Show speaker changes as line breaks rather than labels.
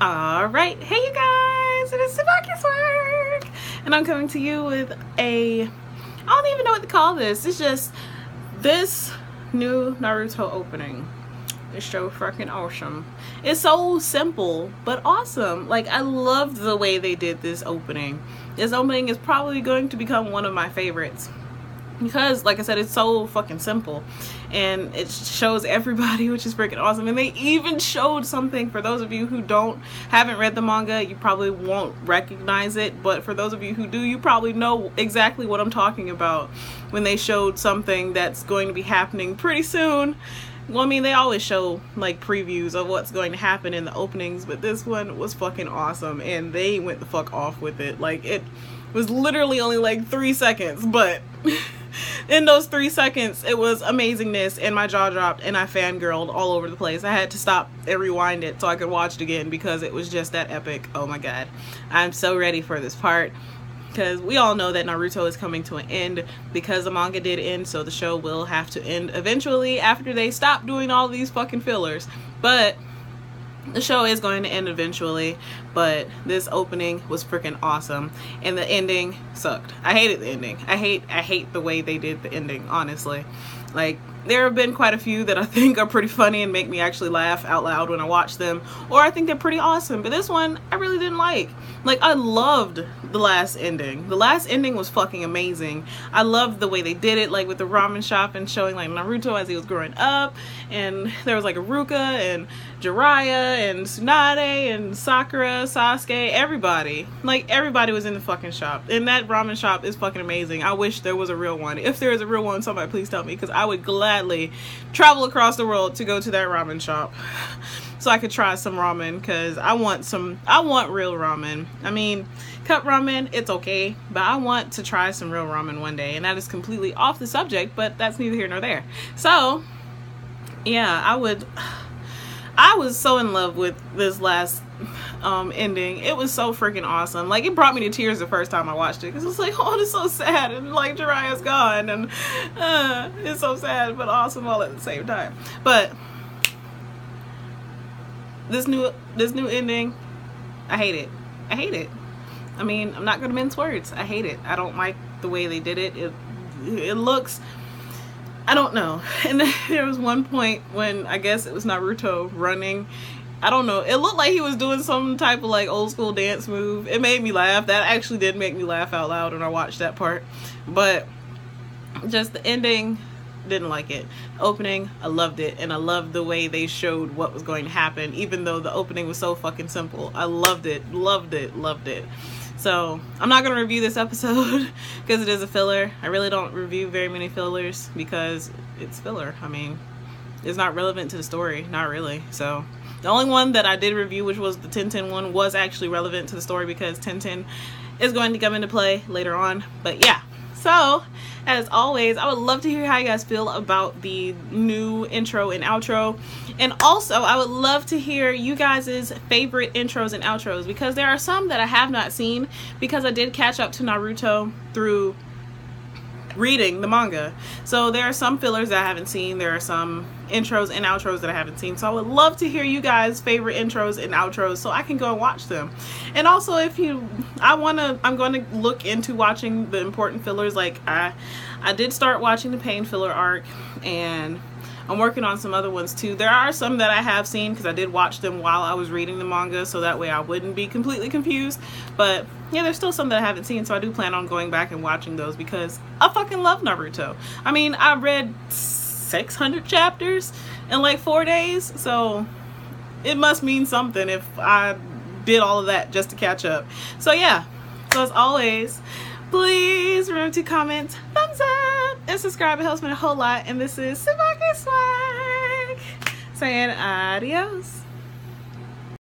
Alright, hey you guys, it is TsubakiSwagg, and I'm coming to you with I don't even know what to call this. It's just this new Naruto opening. It's so freaking awesome. It's so simple, but awesome. Like, I loved the way they did this opening. This opening is probably going to become one of my favorites. Because, like I said, it's so fucking simple. And it shows everybody, which is freaking awesome. And they even showed something, for those of you who haven't read the manga, you probably won't recognize it. But for those of you who do, you probably know exactly what I'm talking about when they showed something that's going to be happening pretty soon. Well, I mean, they always show like previews of what's going to happen in the openings, but this one was fucking awesome. And they went the fuck off with it. Like, it was literally only like 3 seconds, but in those 3 seconds it was amazingness, and my jaw dropped and I fangirled all over the place. I had to stop and rewind it so I could watch it again because it was just that epic. Oh my god, I'm so ready for this part, because we all know that Naruto is coming to an end because the manga did end, so the show will have to end eventually after they stop doing all these fucking fillers. But the show is going to end eventually, but this opening was freaking awesome, and the ending sucked. I hated the ending. I hate the way they did the ending, honestly. Like, there have been quite a few that I think are pretty funny and make me actually laugh out loud when I watch them, or I think they're pretty awesome, but this one I really didn't like. Like, I loved the last ending. The last ending was fucking amazing. I loved the way they did it, like with the ramen shop and showing like Naruto as he was growing up, and there was like Iruka and Jiraiya and Tsunade and Sakura, Sasuke, everybody. Like, everybody was in the fucking shop, and that ramen shop is fucking amazing. I wish there was a real one. If there is a real one, somebody please tell me, because I would gladly travel across the world to go to that ramen shop so I could try some ramen, because I want real ramen. I mean, cup ramen, it's okay, but I want to try some real ramen one day. And that is completely off the subject, but that's neither here nor there. So yeah, I was so in love with this last ending. It was so freaking awesome. Like, it brought me to tears the first time I watched it, because it was like, oh, it's so sad, and like Jiraiya's gone, and it's so sad but awesome all at the same time. But this new ending, I hate it. I hate it. I mean, I'm not gonna mince words. I hate it. I don't like the way they did it. It looks, I don't know. And then there was one point when I guess it was Naruto running. I don't know. It looked like he was doing some type of like old school dance move. It made me laugh. That actually did make me laugh out loud when I watched that part. But just the ending, didn't like it. Opening, I loved it, and I loved the way they showed what was going to happen, even though the opening was so fucking simple. I loved it, loved it, loved it. So I'm not going to review this episode because it is a filler. I really don't review very many fillers because it's filler. I mean, it's not relevant to the story, not really. So the only one that I did review, which was the 10-10 one, was actually relevant to the story because 10-10 is going to come into play later on. But yeah, so as always, I would love to hear how you guys feel about the new intro and outro. And also, I would love to hear you guys' favorite intros and outros, because there are some that I have not seen, because I did catch up to Naruto through reading the manga. So there are some fillers that I haven't seen. There are some intros and outros that I haven't seen. So I would love to hear you guys' favorite intros and outros so I can go and watch them. And also, if I'm going to look into watching the important fillers. Like, I did start watching the pain filler arc, and I'm working on some other ones too. There are some that I have seen because I did watch them while I was reading the manga, so that way I wouldn't be completely confused. But yeah, there's still some that I haven't seen, so I do plan on going back and watching those because I fucking love Naruto. I mean, I read 600 chapters in like 4 days, so it must mean something if I did all of that just to catch up. So yeah, so as always, please remember to comment, thumbs up, and subscribe. It helps me a whole lot. And this is TsubakiSwagg saying adios.